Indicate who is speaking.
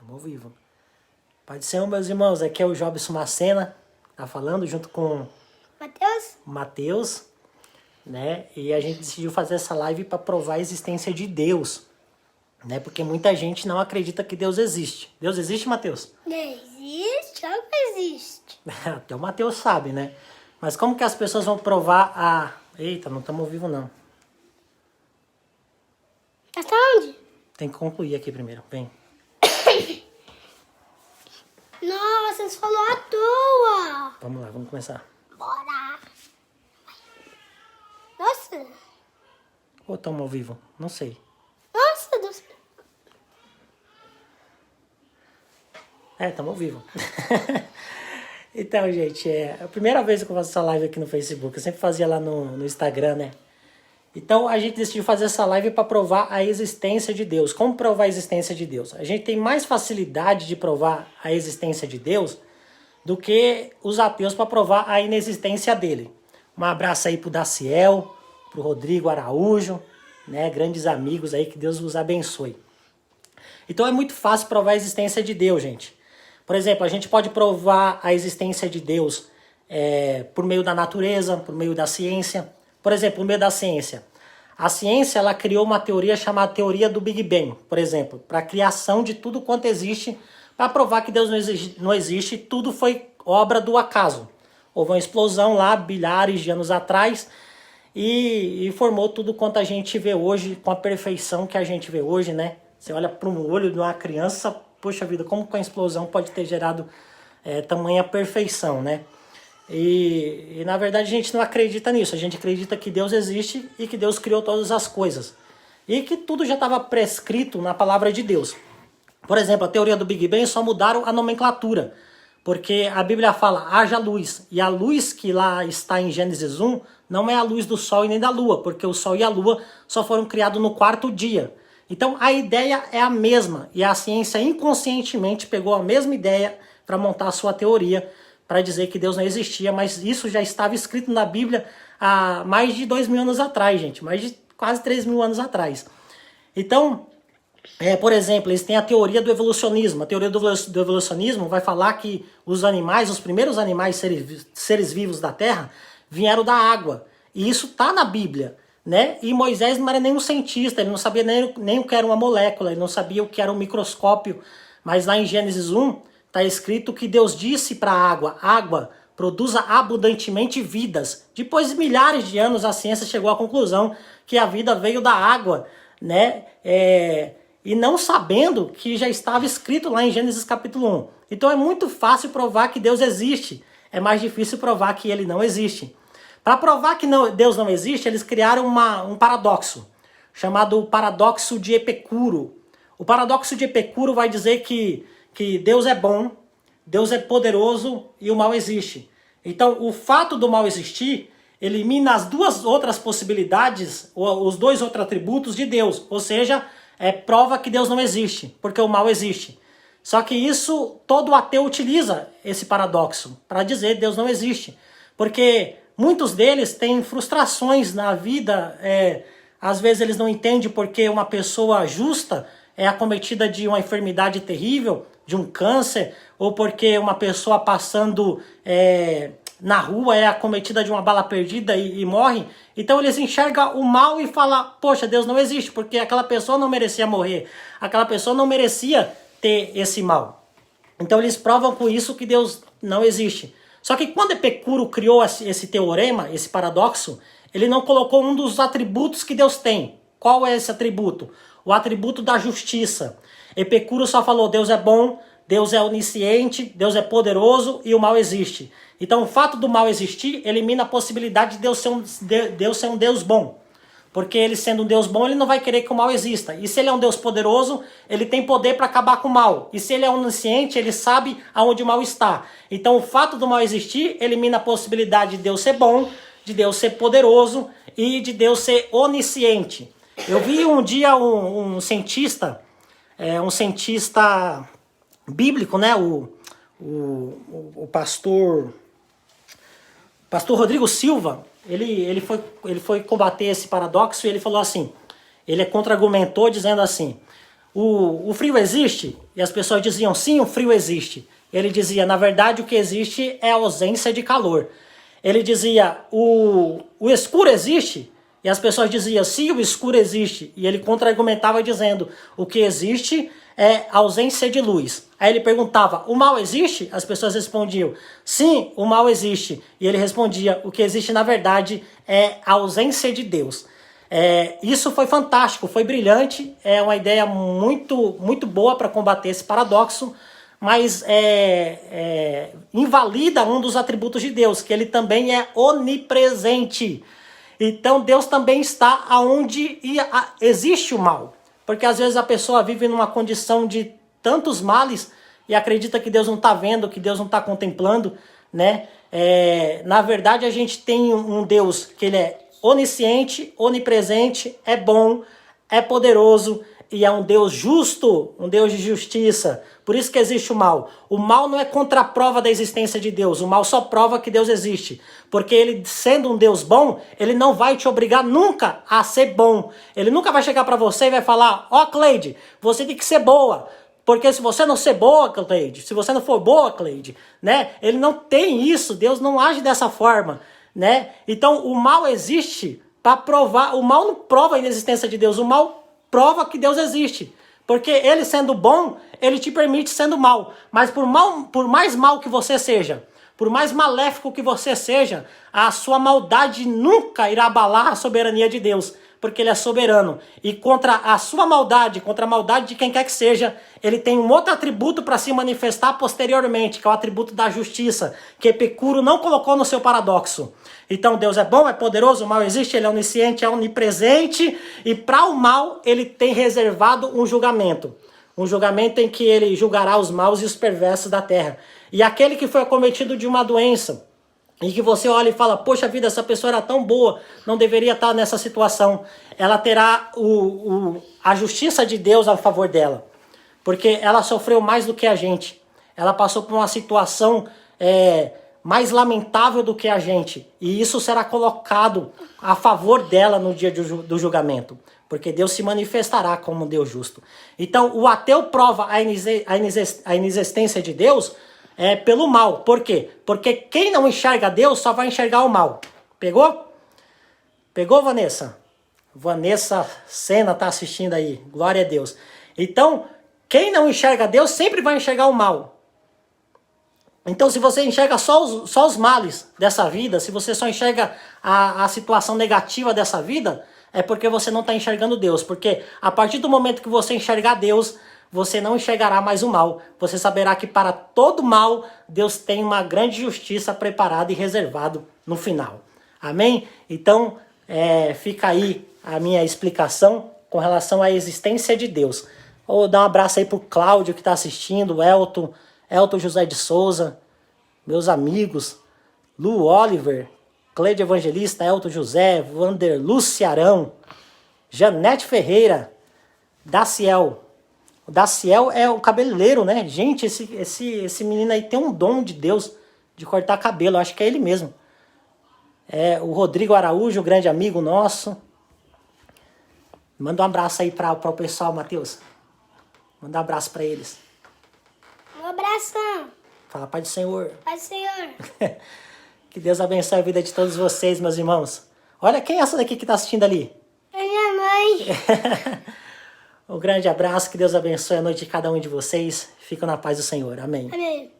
Speaker 1: Estamos ao vivo. Pai do Senhor, meus irmãos, aqui é o Jobson Macena, tá falando junto com o Matheus, né? E a gente decidiu fazer essa live para provar a existência de Deus, né? Porque muita gente não acredita que Deus existe. Deus existe, Matheus?
Speaker 2: Existe ou não existe?
Speaker 1: Até o Matheus sabe, né? Mas como que as pessoas vão provar a... Eita, não estamos ao vivo, não.
Speaker 2: Mas tá onde?
Speaker 1: Tem que concluir aqui primeiro, vem.
Speaker 2: Nossa, você falou à toa.
Speaker 1: Vamos lá, vamos começar.
Speaker 2: Bora. Nossa.
Speaker 1: Ou estamos ao vivo? Não sei.
Speaker 2: Nossa, Deus.
Speaker 1: Estamos ao vivo. Então, gente, é a primeira vez que eu faço essa live aqui no Facebook. Eu sempre fazia lá no Instagram, né? Então, a gente decidiu fazer essa live para provar a existência de Deus. Como provar a existência de Deus? A gente tem mais facilidade de provar a existência de Deus do que os ateus para provar a inexistência dele. Um abraço aí pro Daciel, pro Rodrigo Araújo, né? Grandes amigos aí, que Deus os abençoe. Então, é muito fácil provar a existência de Deus, gente. Por exemplo, a gente pode provar a existência de Deus por meio da natureza, por meio da ciência. Por exemplo, por meio da ciência. A ciência, ela criou uma teoria chamada teoria do Big Bang, por exemplo, para a criação de tudo quanto existe, para provar que Deus não existe, tudo foi obra do acaso. Houve uma explosão lá, bilhares de anos atrás, e formou tudo quanto a gente vê hoje, com a perfeição que a gente vê hoje, né? Você olha para um olho de uma criança, poxa vida, como com a explosão pode ter gerado tamanha perfeição, né? E na verdade a gente não acredita nisso, a gente acredita que Deus existe e que Deus criou todas as coisas. E que tudo já estava prescrito na palavra de Deus. Por exemplo, a teoria do Big Bang só mudaram a nomenclatura. Porque a Bíblia fala, haja luz. E a luz que lá está em Gênesis 1 não é a luz do sol e nem da lua. Porque o sol e a lua só foram criados no quarto dia. Então a ideia é a mesma. E a ciência inconscientemente pegou a mesma ideia para montar a sua teoria, para dizer que Deus não existia, mas isso já estava escrito na Bíblia há mais de 2.000 anos atrás, gente, mais de quase 3.000 anos atrás. Então, por exemplo, eles têm a teoria do evolucionismo. A teoria do evolucionismo vai falar que os animais, os primeiros animais seres vivos da Terra, vieram da água. E isso está na Bíblia, né? E Moisés não era nenhum cientista, ele não sabia nem o que era uma molécula, ele não sabia o que era um microscópio, mas lá em Gênesis 1, está escrito que Deus disse para a água produza abundantemente vidas. Depois de milhares de anos, a ciência chegou à conclusão que a vida veio da água, né? E não sabendo que já estava escrito lá em Gênesis capítulo 1. Então é muito fácil provar que Deus existe. É mais difícil provar que ele não existe. Para provar que Deus não existe, eles criaram um paradoxo, chamado paradoxo de Epicuro. O paradoxo de Epicuro vai dizer que Deus é bom, Deus é poderoso e o mal existe. Então, o fato do mal existir elimina as duas outras possibilidades, os dois outros atributos de Deus. Ou seja, prova que Deus não existe, porque o mal existe. Só que isso, todo ateu utiliza esse paradoxo para dizer que Deus não existe. Porque muitos deles têm frustrações na vida, às vezes eles não entendem porque uma pessoa justa é acometida de uma enfermidade terrível, de um câncer, ou porque uma pessoa passando na rua é acometida de uma bala perdida e morre. Então eles enxergam o mal e falam, poxa, Deus não existe, porque aquela pessoa não merecia morrer, aquela pessoa não merecia ter esse mal. Então eles provam com isso que Deus não existe. Só que quando Epicuro criou esse teorema, esse paradoxo, ele não colocou um dos atributos que Deus tem. Qual é esse atributo? O atributo da justiça. Epicuro só falou, Deus é bom, Deus é onisciente, Deus é poderoso e o mal existe. Então o fato do mal existir elimina a possibilidade de Deus ser um Deus bom. Porque ele sendo um Deus bom, ele não vai querer que o mal exista. E se ele é um Deus poderoso, ele tem poder para acabar com o mal. E se ele é onisciente, ele sabe aonde o mal está. Então o fato do mal existir elimina a possibilidade de Deus ser bom, de Deus ser poderoso e de Deus ser onisciente. Eu vi um dia um cientista bíblico, né? O pastor Rodrigo Silva, ele foi combater esse paradoxo e ele falou assim, ele contra-argumentou dizendo assim, o frio existe? E as pessoas diziam, sim, o frio existe. Ele dizia, na verdade, o que existe é a ausência de calor. Ele dizia, o escuro existe? E as pessoas diziam, sim, o escuro existe. E ele contra-argumentava dizendo, o que existe é a ausência de luz. Aí ele perguntava, o mal existe? As pessoas respondiam, sim, o mal existe. E ele respondia, o que existe na verdade é a ausência de Deus. Isso foi fantástico, foi brilhante, é uma ideia muito, muito boa para combater esse paradoxo, mas invalida um dos atributos de Deus, que ele também é onipresente. Então Deus também está onde existe o mal. Porque às vezes a pessoa vive numa condição de tantos males e acredita que Deus não está vendo, que Deus não está contemplando, né? Na verdade a gente tem um Deus que ele é onisciente, onipresente, é bom, é poderoso e é um Deus justo, um Deus de justiça. Por isso que existe o mal. O mal não é contra a prova da existência de Deus. O mal só prova que Deus existe. Porque ele, sendo um Deus bom, ele não vai te obrigar nunca a ser bom. Ele nunca vai chegar para você e vai falar, ó, Cleide, você tem que ser boa. Porque se você não ser boa, Cleide, se você não for boa, Cleide, né? Ele não tem isso. Deus não age dessa forma, né? Então o mal existe para provar. O mal não prova a inexistência de Deus. O mal prova que Deus existe. Porque ele sendo bom, ele te permite sendo mal. Mas por mais mal que você seja, por mais maléfico que você seja, a sua maldade nunca irá abalar a soberania de Deus. Porque ele é soberano. E contra a sua maldade, contra a maldade de quem quer que seja, ele tem um outro atributo para se manifestar posteriormente, que é o atributo da justiça, que Epicuro não colocou no seu paradoxo. Então Deus é bom, é poderoso, o mal existe, ele é onisciente, é onipresente, e para o mal ele tem reservado um julgamento. Um julgamento em que ele julgará os maus e os perversos da terra. E aquele que foi acometido de uma doença, e que você olha e fala, poxa vida, essa pessoa era tão boa, não deveria estar nessa situação. Ela terá a justiça de Deus a favor dela. Porque ela sofreu mais do que a gente. Ela passou por uma situação mais lamentável do que a gente. E isso será colocado a favor dela no dia do julgamento. Porque Deus se manifestará como um Deus justo. Então o ateu prova a inexistência de Deus pelo mal. Por quê? Porque quem não enxerga Deus só vai enxergar o mal. Pegou? Pegou, Vanessa? Vanessa Sena está assistindo aí. Glória a Deus. Então, quem não enxerga Deus sempre vai enxergar o mal. Então, se você enxerga só os males dessa vida, se você só enxerga a situação negativa dessa vida, é porque você não está enxergando Deus. Porque a partir do momento que você enxergar Deus, você não enxergará mais o mal. Você saberá que para todo mal, Deus tem uma grande justiça preparada e reservado no final. Amém? Então, fica aí a minha explicação com relação à existência de Deus. Vou dar um abraço aí pro Cláudio que está assistindo, Elton José de Souza, meus amigos, Lu Oliver, Cleide Evangelista, Elton José, Vander Luciarão, Janete Ferreira, Daciel. O Daciel é o cabeleireiro, né? Gente, esse menino aí tem um dom de Deus de cortar cabelo. Acho que é ele mesmo. O Rodrigo Araújo, grande amigo nosso. Manda um abraço aí para o pessoal, Matheus. Manda um abraço para eles.
Speaker 2: Um abração.
Speaker 1: Fala, Pai do Senhor.
Speaker 2: Pai do Senhor.
Speaker 1: Que Deus abençoe a vida de todos vocês, meus irmãos. Olha, quem é essa daqui que está assistindo ali?
Speaker 2: É minha mãe.
Speaker 1: Um grande abraço, que Deus abençoe a noite de cada um de vocês. Fiquem na paz do Senhor. Amém.
Speaker 2: Amém.